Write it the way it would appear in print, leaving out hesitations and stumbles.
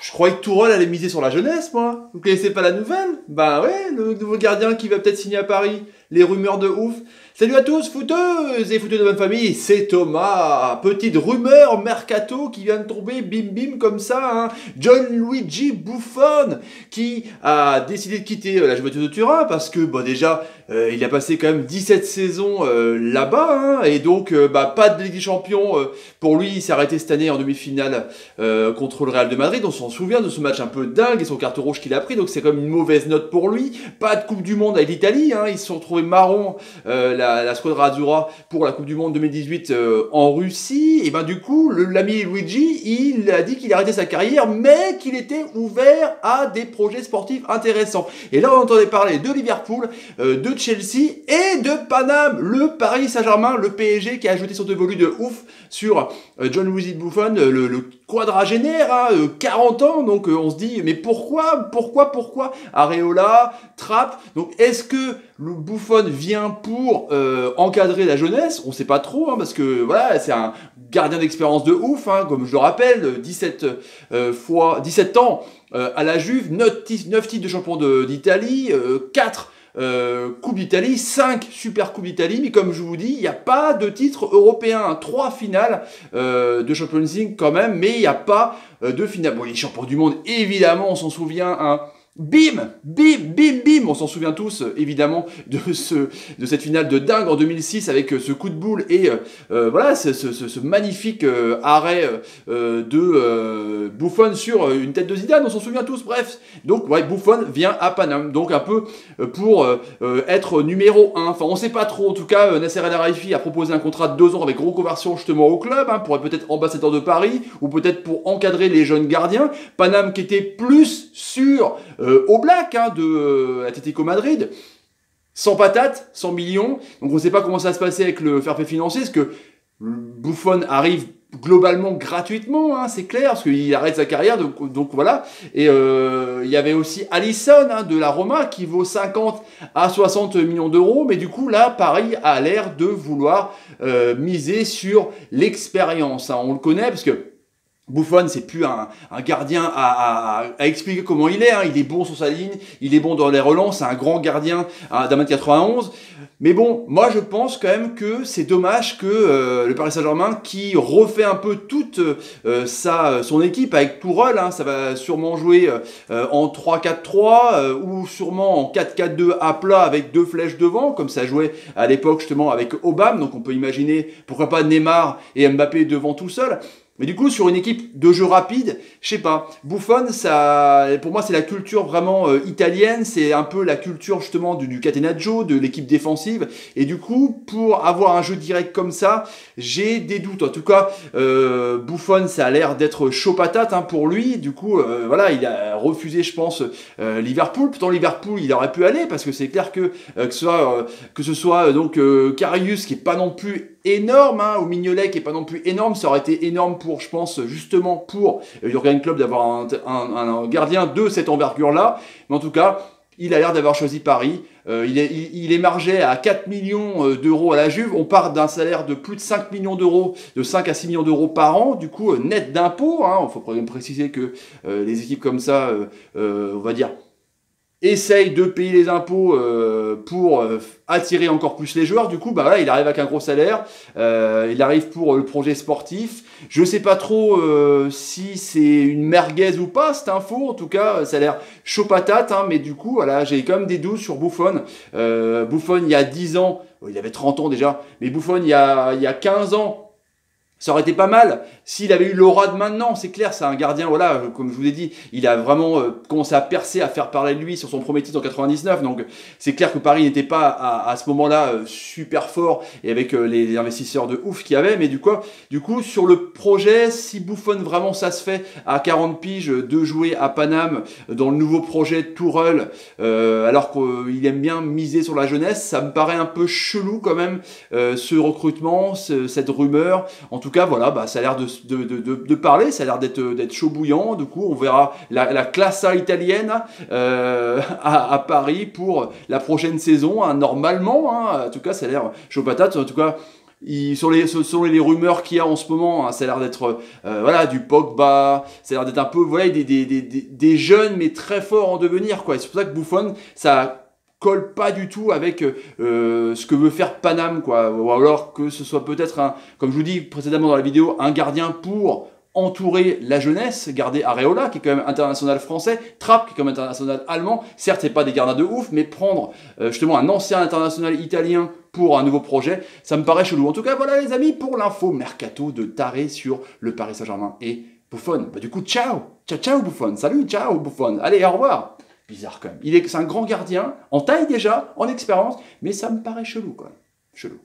Je croyais que Tourelle allait miser sur la jeunesse, moi. Vous connaissez pas la nouvelle? Bah ouais, le nouveau gardien qui va peut-être signer à Paris. Les rumeurs de ouf. Salut à tous, footeuses et footeux de bonne famille, c'est Thomas. Petite rumeur mercato qui vient de tomber, bim bim comme ça. Hein. Gianluigi Buffon qui a décidé de quitter la Juventus de Turin parce que déjà il a passé quand même 17 saisons là-bas. Hein, et donc pas de Ligue des Champions pour lui. Il s'est arrêté cette année en demi-finale contre le Real de Madrid. On s'en souvient de ce match un peu dingue et son carton rouge qu'il a pris. Donc c'est comme une mauvaise note pour lui. Pas de Coupe du Monde avec l'Italie. Hein, ils se sont retrouvés marron la squadra Azzurra pour la Coupe du Monde 2018 en Russie. Et du coup, l'ami Luigi, il a dit qu'il arrêtait sa carrière, mais qu'il était ouvert à des projets sportifs intéressants. Et là, on entendait parler de Liverpool, de Chelsea et de Paname, le Paris Saint-Germain, le PSG qui a ajouté son dévolu de ouf sur Gianluigi Buffon, le quadragénaire, hein, 40 ans. Donc on se dit, mais pourquoi Areola, Trapp. Donc est-ce que le Buffon vient pour encadrer la jeunesse? On sait pas trop, hein, parce que voilà, c'est un gardien d'expérience de ouf, hein, comme je le rappelle, 17 ans à la Juve, 9 titres de champion d'Italie, 4 Coupe d'Italie, 5 Super Coupe d'Italie, mais comme je vous dis, il n'y a pas de titre européen, 3 finales de Champions League quand même, mais il n'y a pas de finale. Bon, les champions du monde, évidemment, on s'en souvient, hein. Bim, on s'en souvient tous évidemment de cette finale de dingue en 2006 avec ce coup de boule et voilà ce magnifique arrêt de Buffon sur une tête de Zidane, on s'en souvient tous. Bref, donc ouais, Buffon vient à Paname, donc un peu pour être numéro 1. Enfin, on sait pas trop. En tout cas, Nasser El Khelaifi a proposé un contrat de 2 ans avec reconversion justement au club, hein, pour être peut-être ambassadeur de Paris ou peut-être pour encadrer les jeunes gardiens. Paname qui était plus sur au black, hein, de Atlético Madrid, sans patate, 100 millions. Donc on ne sait pas comment ça va se passer avec le fair play financier, parce que Buffon arrive globalement gratuitement, hein, c'est clair, parce qu'il arrête sa carrière, donc voilà. Et il y avait aussi Alisson, hein, de la Roma qui vaut 50 à 60 millions d'euros, mais du coup là, Paris a l'air de vouloir miser sur l'expérience. Hein. On le connaît parce que Buffon, c'est plus un gardien à expliquer comment il est. Hein. Il est bon sur sa ligne, il est bon dans les relances, c'est un grand gardien d'un mètre 91. Mais bon, moi je pense quand même que c'est dommage que le Paris Saint-Germain, qui refait un peu toute son équipe avec Tourelle, hein, ça va sûrement jouer en 3-4-3 ou sûrement en 4-4-2 à plat avec 2 flèches devant, comme ça jouait à l'époque justement avec Aubame. Donc on peut imaginer pourquoi pas Neymar et Mbappé devant tout seul. Mais du coup, sur une équipe de jeu rapide, je sais pas. Buffon, ça, pour moi, c'est la culture vraiment italienne. C'est un peu la culture justement du catenaccio, de l'équipe défensive. Et du coup, pour avoir un jeu direct comme ça, j'ai des doutes. En tout cas, Buffon, ça a l'air d'être chaud patate, hein, pour lui. Du coup, voilà, il a refusé, je pense, Liverpool. Pourtant, Liverpool, il aurait pu aller parce que c'est clair que ce soit donc Karius, qui est pas non plus énorme, hein, ou Mignolet qui est pas non plus énorme, ça aurait été énorme pour, je pense, justement pour Jürgen Klopp d'avoir un gardien de cette envergure-là. Mais en tout cas, il a l'air d'avoir choisi Paris. Il émargeait à 4 millions d'euros à la Juve. On part d'un salaire de plus de 5 millions d'euros, de 5 à 6 millions d'euros par an, du coup, net d'impôts. Hein. Il faut quand même préciser que les équipes comme ça, on va dire, essaye de payer les impôts pour attirer encore plus les joueurs. Du coup, là, il arrive avec un gros salaire. Il arrive pour le projet sportif. Je sais pas trop si c'est une merguez ou pas, cette info. En tout cas, ça a l'air chaud patate. Hein, mais du coup, voilà, j'ai quand même des doutes sur Buffon. Buffon, il y a 10 ans, il avait 30 ans déjà, mais Buffon, il y a 15 ans, ça aurait été pas mal s'il avait eu l'aura de maintenant. C'est clair, c'est un gardien, voilà, comme je vous l'ai dit, il a vraiment commencé à percer, à faire parler de lui sur son premier titre en 99. Donc c'est clair que Paris n'était pas à ce moment-là super fort et avec les investisseurs de ouf qu'il y avait. Mais du coup, sur le projet, si Buffon vraiment ça se fait à 40 piges de jouer à Paname dans le nouveau projet de Tourelle, alors qu'il aime bien miser sur la jeunesse, ça me paraît un peu chelou quand même, ce recrutement, cette rumeur. En tout cas, voilà, ça a l'air de parler, ça a l'air d'être chaud bouillant. Du coup, on verra la classa italienne à Paris pour la prochaine saison, hein, normalement. Hein. En tout cas, ça a l'air chaud patate. En tout cas, Selon les rumeurs qu'il y a en ce moment, hein, ça a l'air d'être voilà, du Pogba, ça a l'air d'être un peu voilà, des jeunes mais très forts en devenir, quoi. C'est pour ça que Buffon, ça colle pas du tout avec ce que veut faire Paname, quoi. Ou alors que ce soit peut-être, comme je vous dis précédemment dans la vidéo, un gardien pour entourer la jeunesse, garder Areola, qui est quand même international français, Trapp, qui est quand même international allemand. Certes, c'est pas des gardiens de ouf, mais prendre justement un ancien international italien pour un nouveau projet, ça me paraît chelou. En tout cas, voilà les amis, pour l'info mercato de taré sur le Paris Saint-Germain et Buffon. Bah, du coup, ciao, ciao, ciao Buffon, salut, ciao Buffon, allez, au revoir. Bizarre quand même. C'est un grand gardien, en taille déjà, en expérience, mais ça me paraît chelou, quoi. Chelou.